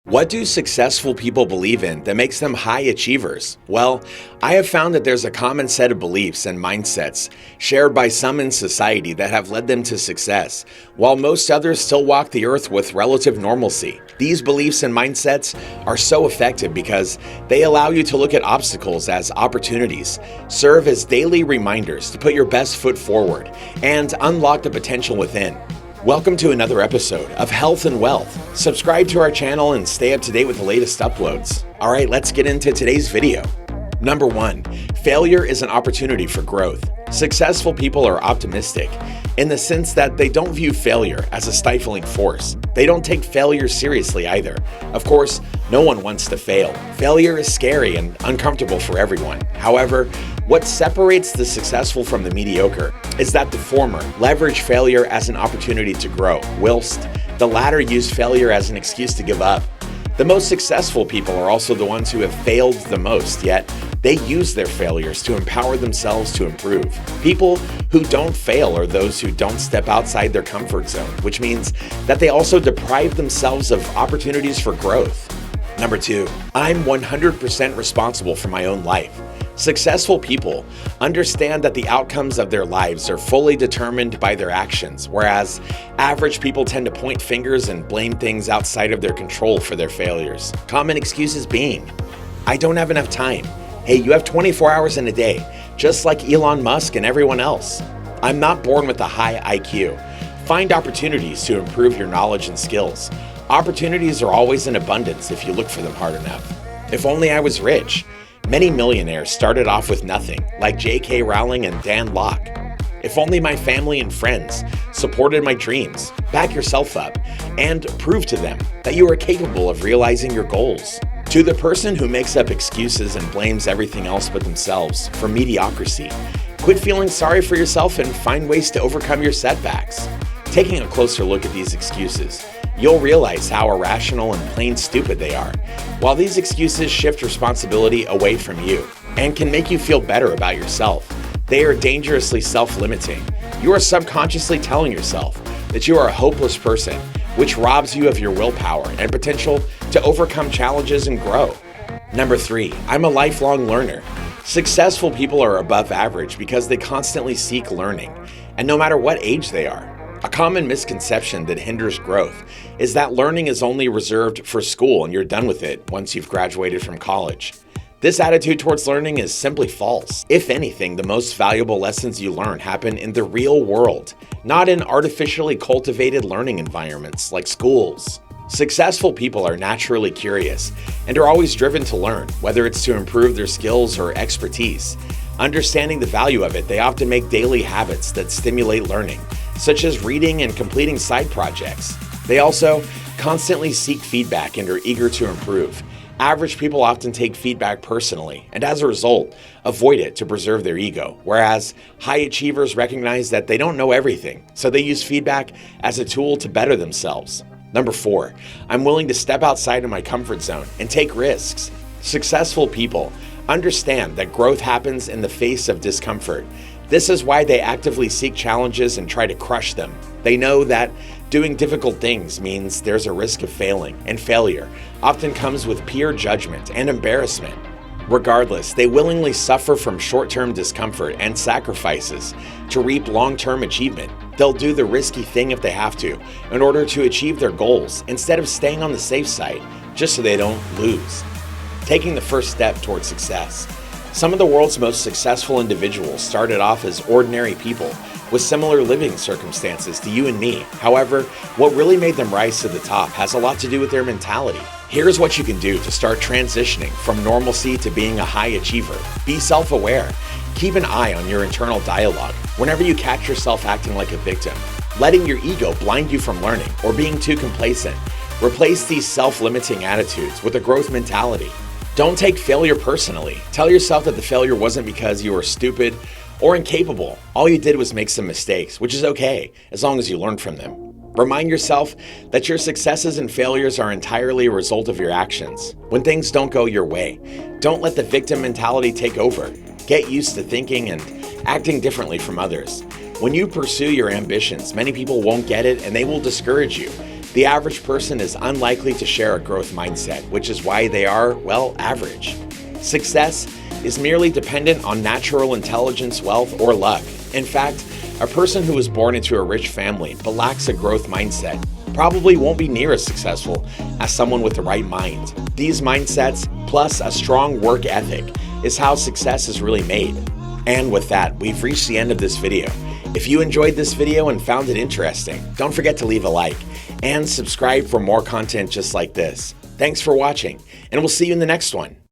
What do successful people believe in that makes them high achievers? Well, I have found that there's a common set of beliefs and mindsets shared by some in society that have led them to success, while most others still walk the earth with relative normalcy. These beliefs and mindsets are so effective because they allow you to look at obstacles as opportunities, serve as daily reminders to put your best foot forward, and unlock the potential within. Welcome to another episode of Health and Wealth. Subscribe to our channel and stay up to date with the latest uploads. All right, let's get into today's video. Number 1, failure is an opportunity for growth. Successful people are optimistic in the sense that they don't view failure as a stifling force. They don't take failure seriously either. Of course, no one wants to fail. Failure is scary and uncomfortable for everyone. However, what separates the successful from the mediocre is that the former leverage failure as an opportunity to grow, whilst the latter use failure as an excuse to give up. The most successful people are also the ones who have failed the most, yet they use their failures to empower themselves to improve. People who don't fail are those who don't step outside their comfort zone, which means that they also deprive themselves of opportunities for growth. Number 2, I'm 100% responsible for my own life. Successful people understand that the outcomes of their lives are fully determined by their actions, whereas average people tend to point fingers and blame things outside of their control for their failures. Common excuses being, I don't have enough time. Hey, you have 24 hours in a day, just like Elon Musk and everyone else. I'm not born with a high IQ. Find opportunities to improve your knowledge and skills. Opportunities are always in abundance if you look for them hard enough. If only I was rich. Many millionaires started off with nothing, like J.K. Rowling and Dan Lok. If only my family and friends supported my dreams. Back yourself up and prove to them that you are capable of realizing your goals. To the person who makes up excuses and blames everything else but themselves for mediocrity, quit feeling sorry for yourself and find ways to overcome your setbacks. Taking a closer look at these excuses, you'll realize how irrational and plain stupid they are. While these excuses shift responsibility away from you and can make you feel better about yourself, they are dangerously self-limiting. You are subconsciously telling yourself that you are a hopeless person, which robs you of your willpower and potential to overcome challenges and grow. Number 3, I'm a lifelong learner. Successful people are above average because they constantly seek learning, and no matter what age they are. A common misconception that hinders growth is that learning is only reserved for school and you're done with it once you've graduated from college. This attitude towards learning is simply false. If anything, the most valuable lessons you learn happen in the real world, not in artificially cultivated learning environments like schools. Successful people are naturally curious and are always driven to learn, whether it's to improve their skills or expertise. Understanding the value of it, they often make daily habits that stimulate learning, such as reading and completing side projects. They also constantly seek feedback and are eager to improve. Average people often take feedback personally and as a result, avoid it to preserve their ego, whereas high achievers recognize that they don't know everything, so they use feedback as a tool to better themselves. Number 4, I'm willing to step outside of my comfort zone and take risks. Successful people understand that growth happens in the face of discomfort. This is why they actively seek challenges and try to crush them. They know that doing difficult things means there's a risk of failing, and failure often comes with peer judgment and embarrassment. Regardless, they willingly suffer from short-term discomfort and sacrifices to reap long-term achievement. They'll do the risky thing if they have to in order to achieve their goals instead of staying on the safe side just so they don't lose. Taking the first step towards success. Some of the world's most successful individuals started off as ordinary people with similar living circumstances to you and me. However, what really made them rise to the top has a lot to do with their mentality. Here's what you can do to start transitioning from normalcy to being a high achiever. Be self-aware. Keep an eye on your internal dialogue whenever you catch yourself acting like a victim, letting your ego blind you from learning or being too complacent. Replace these self-limiting attitudes with a growth mentality. Don't take failure personally. Tell yourself that the failure wasn't because you were stupid or incapable. All you did was make some mistakes, which is okay, as long as you learn from them. Remind yourself that your successes and failures are entirely a result of your actions. When things don't go your way, don't let the victim mentality take over. Get used to thinking and acting differently from others. When you pursue your ambitions, many people won't get it and they will discourage you. The average person is unlikely to share a growth mindset, which is why they are, well, average. Success is merely dependent on natural intelligence, wealth, or luck. In fact, a person who was born into a rich family but lacks a growth mindset probably won't be near as successful as someone with the right mind. These mindsets, plus a strong work ethic, is how success is really made. And with that, we've reached the end of this video. If you enjoyed this video and found it interesting, don't forget to leave a like and subscribe for more content just like this. Thanks for watching, and we'll see you in the next one.